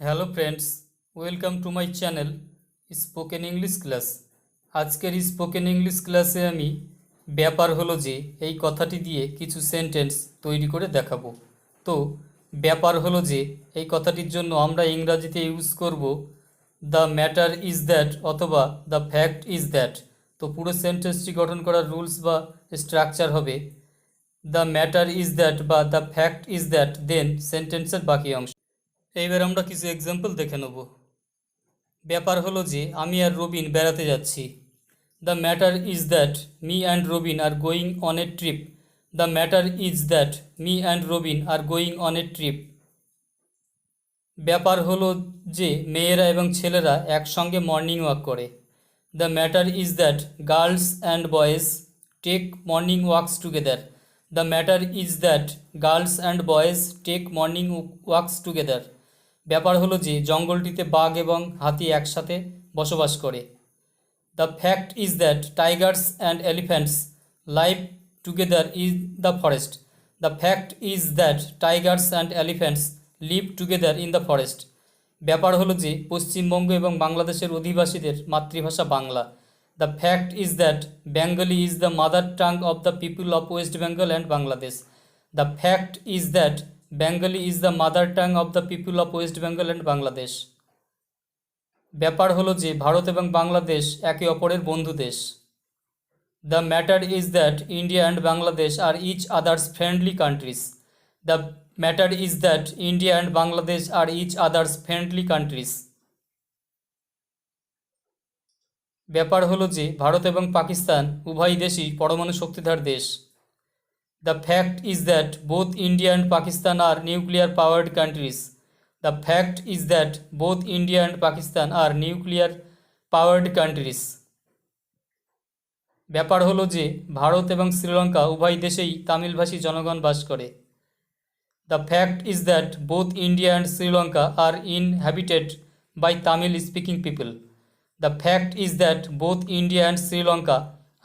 Hello friends, welcome to my channel spoken English class. আজকের spoken English ক্লাসে আমি ব্যাপার হলো যে এই কথাটি দিয়ে কিছু সেন্টেন্স তৈরি করে দেখাবো। তো ব্যাপার হলো যে এই কথাটির জন্য আমরা ইংরাজিতে ইউজ করব দ্য ম্যাটার ইজ দ্যাট অথবা দ্য ফ্যাক্ট ইজ দ্যাট। তো পুরো সেন্টেন্সটি গঠন করার রুলস বা স্ট্রাকচার হবে দ্য ম্যাটার ইজ দ্যাট বা দ্য ফ্যাক্ট ইজ দ্যাট, দেন সেন্টেন্সের বাকি অংশ। এইবার আমরা কিছু এক্সাম্পল দেখে নেব। ব্যাপার হলো যে আমি আর রবিন বেড়াতে যাচ্ছি। The matter is that me and Robin are going on a trip. The matter is that me and Robin are going on a trip. ব্যাপার হলো যে মেয়েরা এবং ছেলেরা একসঙ্গে মর্নিং ওয়াক করে। The matter is that girls and boys take morning walks together. The matter is that girls and boys take morning walks together. ব্যাপার হলো যে জঙ্গলটিতে বাঘ এবং হাতি একসাথে বসবাস করে। The fact is that Tigers and elephants live together in the forest. The fact is that Tigers and elephants live together in the forest. ব্যাপার হলো যে পশ্চিমবঙ্গ এবং বাংলাদেশের অধিবাসীদের মাতৃভাষা Bangla. The fact is that Bengali is the mother tongue of the people of West Bengal and Bangladesh. The fact is that Bengali is the mother tongue of the people of West Bengal and Bangladesh. ব্যাপার হলো যে ভারত এবং বাংলাদেশ একে অপরের বন্ধু দেশ। The matter is that India and Bangladesh are each others friendly countries. The matter is that India and Bangladesh are each others friendly countries. ব্যাপার হলো যে ভারত এবং পাকিস্তান উভয় দেশই পরমাণু শক্তিধর দেশ। The fact is that both India and Pakistan are nuclear powered countries. The fact is that both India and Pakistan are nuclear powered countries. ব্যাপার হলো যে ভারত এবং শ্রীলঙ্কা উভয় দেশেই তামিলভাষী জনগণ বাস করে। The fact is that both India and Sri Lanka are inhabited by Tamil speaking people. The fact is that both India and Sri Lanka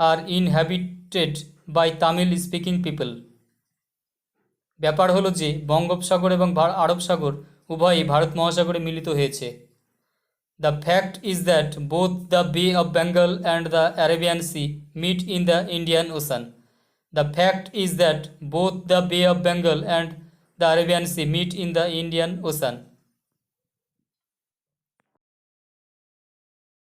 are inhabited by Tamil speaking people. ব্যাপার হলো যে বঙ্গোপসাগর এবং আরব সাগর উভয়ই ভারত মহাসাগরে মিলিত হয়েছে। The fact is that both the Bay of Bengal and the Arabian Sea meet in the Indian Ocean. The fact is that both the Bay of Bengal and the Arabian Sea meet in the Indian ocean.